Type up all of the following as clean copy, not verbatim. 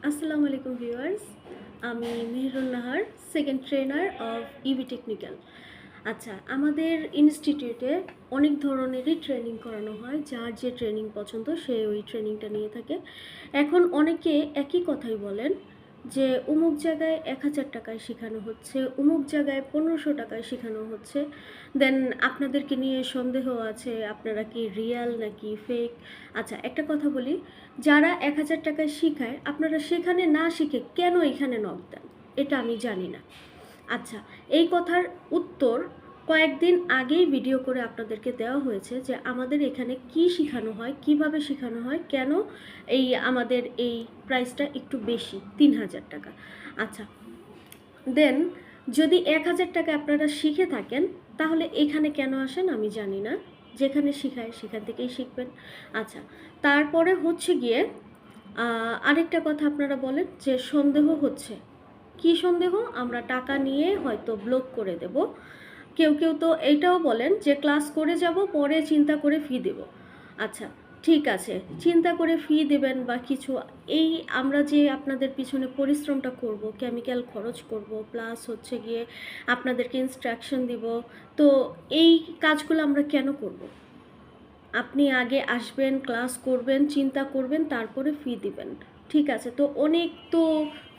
আসসালামু আলাইকুম ভিউয়ার্স, আমি Meherun Nahar, second trainer of EB technical. আচ্ছা, আমাদের ইনস্টিটিউটে অনেক ধরনেরই ট্রেনিং করানো হয়। যার যে ট্রেনিং পছন্দ সে ওই ট্রেনিংটা নিয়ে থাকে। এখন অনেকে একই কথাই বলেন যে অমুক জায়গায় ১,০০০ টাকায় শেখানো হচ্ছে, অমুক জায়গায় ১৫০০ টাকায় শেখানো হচ্ছে। দেন আপনাদেরকে নিয়ে সন্দেহ আছে, আপনারা কি রিয়াল নাকি ফেক। আচ্ছা, একটা কথা বলি, যারা ১,০০০ টাকায় শিখায় আপনারা সেখানে না শিখে কেন এখানে নক দেন, এটা আমি জানি না। আচ্ছা, এই কথার উত্তর কয়েকদিন আগেই ভিডিও করে আপনাদেরকে দেওয়া হয়েছে যে আমাদের এখানে কি শেখানো হয়, কিভাবে শেখানো হয়, কেন আমাদের এই প্রাইসটা একটু বেশি, ৩,০০০ টাকা। আচ্ছা, দেন যদি ১,০০০ টাকা আপনারা শিখে থাকেন তাহলে এখানে কেন আসেন আমি জানি না। যেখানে শিখায় সেখান থেকেই শিখবেন। আচ্ছা, তারপরে হচ্ছে গিয়ে আরেকটা কথা আপনারা বলেন যে সন্দেহ হচ্ছে। কি সন্দেহ? আমরা টাকা নিয়ে হয়তো ব্লক করে দেব। কেউ কেউ তো এইটাও বলেন যে ক্লাস করে যাব, পরে চিন্তা করে ফি দেব। আচ্ছা, ঠিক আছে, চিন্তা করে ফি দেবেন বা কিছু, এই আমরা যে আপনাদের পিছনে পরিশ্রমটা করব, কেমিক্যাল খরচ করব, প্লাস হচ্ছে গিয়ে আপনাদেরকে ইনস্ট্রাকশন দিব, তো এই কাজগুলো আমরা কেন করব? আপনি আগে আসবেন, ক্লাস করবেন, চিন্তা করবেন, তারপরে ফি দিবেন। ঠিক আছে, তো অনেক তো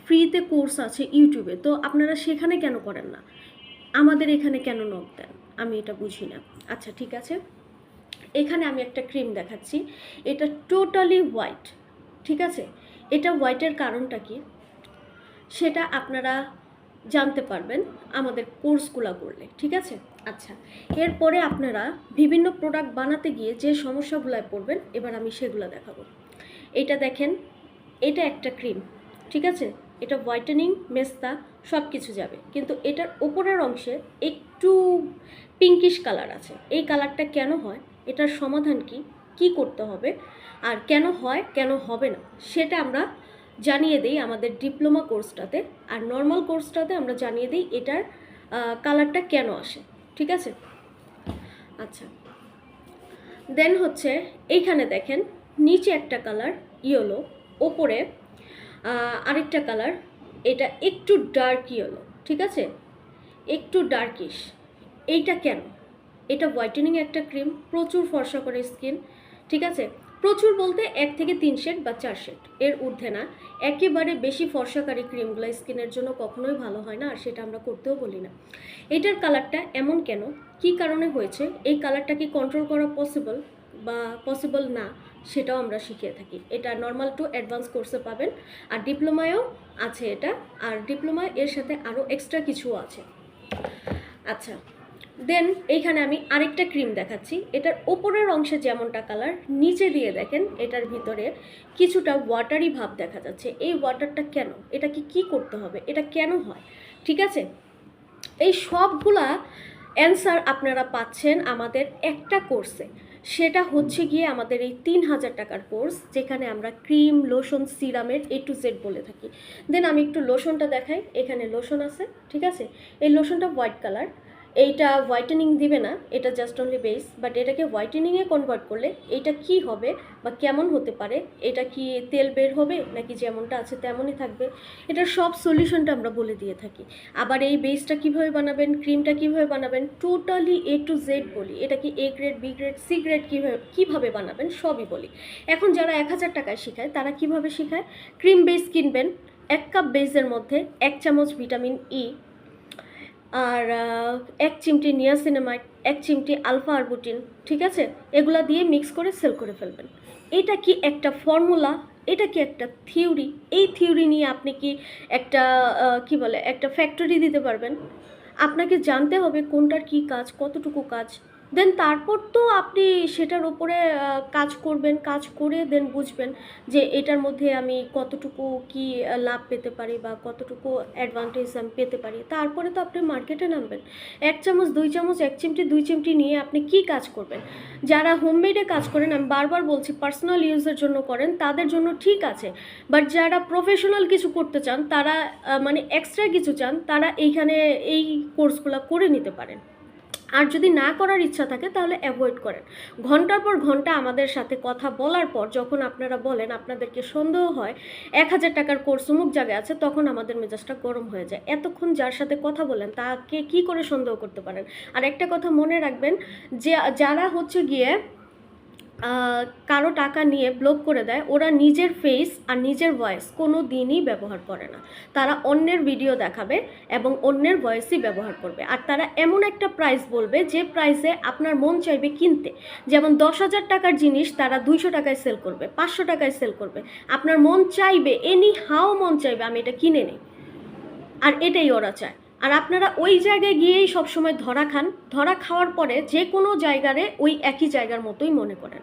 ফ্রিতে কোর্স আছে ইউটিউবে, তো আপনারা সেখানে কেন করেন না? আমাদের এখানে কেন নক দেন? আমি এটা বুঝি না। আচ্ছা, ঠিক আছে, এখানে আমি একটা ক্রিম দেখাচ্ছি। এটা টোটালি হোয়াইট। ঠিক আছে, এটা হোয়াইটের কারণটা কি সেটা আপনারা জানতে পারবেন আমাদের কোর্সগুলো করলে। ঠিক আছে, আচ্ছা, এরপরে আপনারা বিভিন্ন প্রোডাক্ট বানাতে গিয়ে যে সমস্যাগুলোয় পড়বেন এবার আমি সেগুলো দেখাবো। এটা দেখেন, এটা একটা ক্রিম। ঠিক আছে, এটা হোয়াইটেনিং, মেস্তা সব কিছু যাবে, কিন্তু এটার ওপরের অংশে একটু পিঙ্কিশ কালার আছে। এই কালারটা কেন হয়, এটার সমাধান কি, কি করতে হবে, আর কেন হয় কেন হবে না সেটা আমরা জানিয়ে দিই আমাদের ডিপ্লোমা কোর্সটাতে। আর নর্মাল কোর্সটাতে আমরা জানিয়ে দিই এটার কালারটা কেন আসে। ঠিক আছে, আচ্ছা, দেন হচ্ছে এইখানে দেখেন, নিচে একটা কালার ইয়েলো, ওপরে আরেকটা কালার, এটা একটু ডার্ক ইয়েলো। ঠিক আছে, একটু ডার্কিশ। এইটা কেন? এটা হোয়াইটেনিং একটা ক্রিম, প্রচুর ফর্সা করে স্কিন। ঠিক আছে, প্রচুর বলতে 1 থেকে 3 শেড বা 4 শেড, এর ঊর্ধ্বে না। একেবারে বেশি ফর্সাকারী ক্রিমগুলো স্কিনের জন্য কখনোই ভালো হয় না, আর সেটা আমরা করতেও বলি না। এটার কালারটা এমন কেন, কি কারণে হয়েছে, এই কালারটা কি কন্ট্রোল করা পসিবল বা পসিবল না, সেটাও আমরা শিখিয়ে থাকি। এটা নর্মাল টু অ্যাডভান্স কোর্সে পাবেন, আর ডিপ্লোমায়ও আছে এটা, আর ডিপ্লোমা এর সাথে আরও এক্সট্রা কিছুও আছে। আচ্ছা, দেন এইখানে আমি আরেকটা ক্রিম দেখাচ্ছি। এটার ওপরের অংশে যেমনটা কালার, নিচে দিয়ে দেখেন এটার ভিতরে কিছুটা ওয়াটারি ভাব দেখা যাচ্ছে। এই ওয়াটারটা কেন, এটা কি করতে হবে, এটা কেন হয়? ঠিক আছে, এই সবগুলা অ্যান্সার আপনারা পাচ্ছেন আমাদের একটা কোর্সে। সেটা হচ্ছে গিয়ে আমাদের এই ৩,০০০ টাকার কোর্স, যেখানে আমরা ক্রিম, লোশন, সিরামের A to Z বলে থাকি। দেন আমি একটু লোশনটা দেখাই। এখানে লোশন আছে। ঠিক আছে, এই লোশনটা হোয়াইট কালার। এইটা হোয়াইটেনিং দিবে না, এটা জাস্ট অনলি বেস, বাট এটাকে হোয়াইটেনিংয়ে কনভার্ট করলে এইটা কি হবে বা কেমন হতে পারে, এটা কি তেল বের হবে নাকি যেমনটা আছে তেমনই থাকবে, এটার সব সলিউশনটা আমরা বলে দিয়ে থাকি। আবার এই বেসটা কীভাবে বানাবেন, ক্রিমটা কীভাবে বানাবেন, টোটালি A to Z বলি। এটা কি A grade, B grade, C grade কীভাবে বানাবেন সবই বলি। এখন যারা ১,০০০ টাকায় শেখায় তারা কিভাবে শেখায়, ক্রিম বেস কিনবেন, 1 কাপ বেসের মধ্যে 1 চামচ ভিটামিন ই, আর 1 চিমটি নিয়াসিনামাইড, 1 চিমটি আলফা আরবুটিন, ঠিক আছে, এগুলা দিয়ে মিক্স করে সেল করে ফেলবেন। এটা কি একটা ফর্মুলা, এটা কি একটা থিওরি? এই থিওরি নিয়ে আপনি কি একটা কি বলে একটা ফ্যাক্টরি দিতে পারবেন? আপনাকে জানতে হবে কোনটার কি কাজ, কতটুকু কাজ। দেন তারপর তো আপনি সেটার উপরে কাজ করবেন, কাজ করে দেন বুঝবেন যে এটার মধ্যে আমি কতটুকু কি লাভ পেতে পারি বা কতটুকু অ্যাডভান্টেজ আমি পেতে পারি। তারপরে তো আপনি মার্কেটে নামবেন। 1 চামচ, 2 চামচ, 1 চিমটি, 2 চিমটি নিয়ে আপনি কি কাজ করবেন? যারা হোমমেডে কাজ করেন, আমি বারবার বলছি পার্সোনাল ইউজের জন্য করেন, তাদের জন্য ঠিক আছে। বাট যারা প্রফেশনাল কিছু করতে চান, তারা মানে এক্সট্রা কিছু চান, তারা এইখানে এই কোর্সগুলো করে নিতে পারেন। আর যদি না করার ইচ্ছা থাকে তাহলে অ্যাভয়েড করেন। ঘন্টার পর ঘন্টা আমাদের সাথে কথা বলার পর যখন আপনারা বলেন আপনাদেরকে সন্দেহ হয় 1000 টাকার কোর্স অমুক জায়গায় আছে, তখন আমাদের মেজাজটা গরম হয়ে যায়। এতক্ষণ যার সাথে কথা বলেন তাকে কি করে সন্দেহ করতে পারেন? আর একটা কথা মনে রাখবেন, যে যারা হচ্ছে গিয়ে কারো টাকা নিয়ে ব্লক করে দেয়, ওরা নিজের ফেস আর নিজের ভয়েস কোনো দিনই ব্যবহার করে না। তারা অন্যের ভিডিও দেখাবে এবং অন্যের ভয়েসই ব্যবহার করবে। আর তারা এমন একটা প্রাইস বলবে যে প্রাইসে আপনার মন চাইবে কিনতে। যেমন 10,000 টাকার জিনিস তারা 200 টাকায় সেল করবে, 500 টাকায় সেল করবে। আপনার মন চাইবে, এনি হাও মন চাইবে আমি এটা কিনে নিই, আর এটাই ওরা চায়। আর আপনারা ওই জায়গায় গিয়েই সবসময় ধরা খান। ধরা খাওয়ার পরে যে কোনো জায়গারে ওই একই জায়গার মতোই মনে করেন।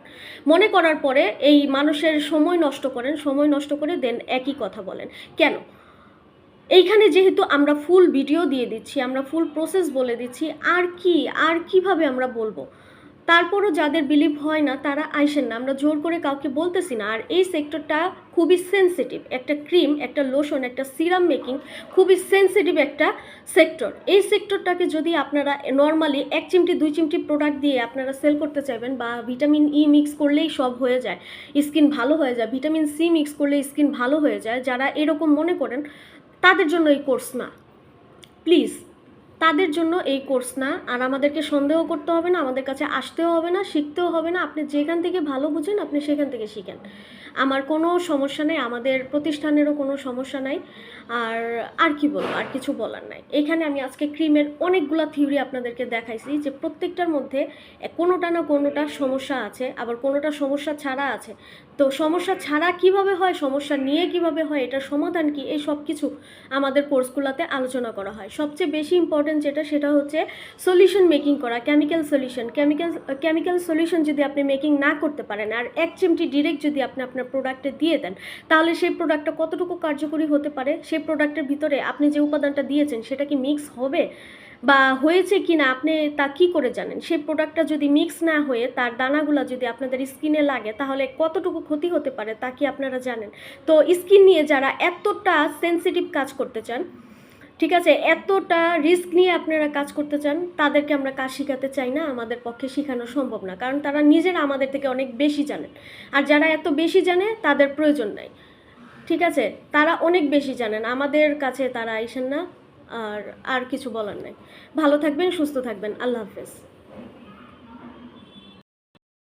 মনে করার পরে এই মানুষের সময় নষ্ট করেন, সময় নষ্ট করে দেন একই কথা বলেন। কেন? এইখানে যেহেতু আমরা ফুল ভিডিও দিয়ে দিচ্ছি, আমরা ফুল প্রসেস বলে দিচ্ছি, আর কিভাবে আমরা বলবো? তারপরও যাদের বিলিভ হয় না তারা আইসেন না, আমরা জোর করে কাউকে বলতেছি না। আর এই সেক্টরটা খুবই সেন্সিটিভ। একটা ক্রিম, একটা লোশন, একটা সিরাম মেকিং খুবই সেন্সিটিভ একটা সেক্টর। এই সেক্টরটাকে যদি আপনারা নর্মালি 1 চিমটি 2 চিমটি প্রোডাক্ট দিয়ে আপনারা সেল করতে চাইবেন, বা ভিটামিন ই মিক্স করলেই সব হয়ে যায়, স্কিন ভালো হয়ে যায়, ভিটামিন সি মিক্স করলে স্কিন ভালো হয়ে যায়, যারা এরকম মনে করেন তাদের জন্য এই কোর্স না, প্লিজ। তাদের জন্য এই কোর্স না। আর আমাদেরকে সন্দেহ করতে হবে না, আমাদের কাছে আসতেও হবে না, শিখতেও হবে না। আপনি যেখান থেকে ভালো বুঝেন আপনি সেখান থেকে শিখেন। আমার কোনো সমস্যা নেই, আমাদের প্রতিষ্ঠানেরও কোনো সমস্যা নাই। আর কি বলবো, আর কিছু বলার নাই। এখানে আমি আজকে ক্রিমের অনেকগুলো থিওরি আপনাদেরকে দেখাইছি, যে প্রত্যেকটার মধ্যে কোনোটা না কোনোটা সমস্যা আছে, আবার কোনোটা সমস্যা ছাড়া আছে। তো সমস্যা ছাড়া কিভাবে হয়, সমস্যা নিয়ে কিভাবে হয়, এটার সমাধান কি, এই সব কিছু আমাদের কোর্সগুলোতে আলোচনা করা হয়। সবচেয়ে বেশি ইম্পর্টেন্ট যেটা, সেটা হচ্ছে সলিউশন মেকিং করা, কেমিক্যাল সলিউশন। কেমিক্যাল সলিউশন যদি আপনি মেকিং না করতে পারেন, আর 1 চিমটি ডিরেক্ট যদি আপনি আপনার প্রোডাক্টে দিয়ে দেন, তাহলে সেই প্রোডাক্টটা কতটুকু কার্যকরী হতে পারে? সেই প্রোডাক্টের ভিতরে আপনি যে উপাদানটা দিয়েছেন সেটা কি মিক্স হবে বা হয়েছে কি না, আপনি তা কি করে জানেন? সেই প্রোডাক্টটা যদি মিক্স না হয়ে তার দানাগুলো যদি আপনাদের স্কিনে লাগে, তাহলে কতটুকু ক্ষতি হতে পারে তা কি আপনারা জানেন? তো স্কিন নিয়ে যারা এতটা সেন্সিটিভ কাজ করতে চান, ঠিক আছে, এতটা রিস্ক নিয়ে আপনারা কাজ করতে চান, তাদেরকে আমরা কাজ শেখাতে চাই না, আমাদের পক্ষে শেখানো সম্ভব না। কারণ তারা নিজেরা আমাদের থেকে অনেক বেশি জানেন। আর যারা এত বেশি জানে তাদের প্রয়োজন নাই, ঠিক আছে? তারা অনেক বেশি জানেন, আমাদের কাছে তারা আইসেন না। আর কিছু বলার নাই। ভালো থাকবেন, সুস্থ থাকবেন। আল্লাহ হাফেজ।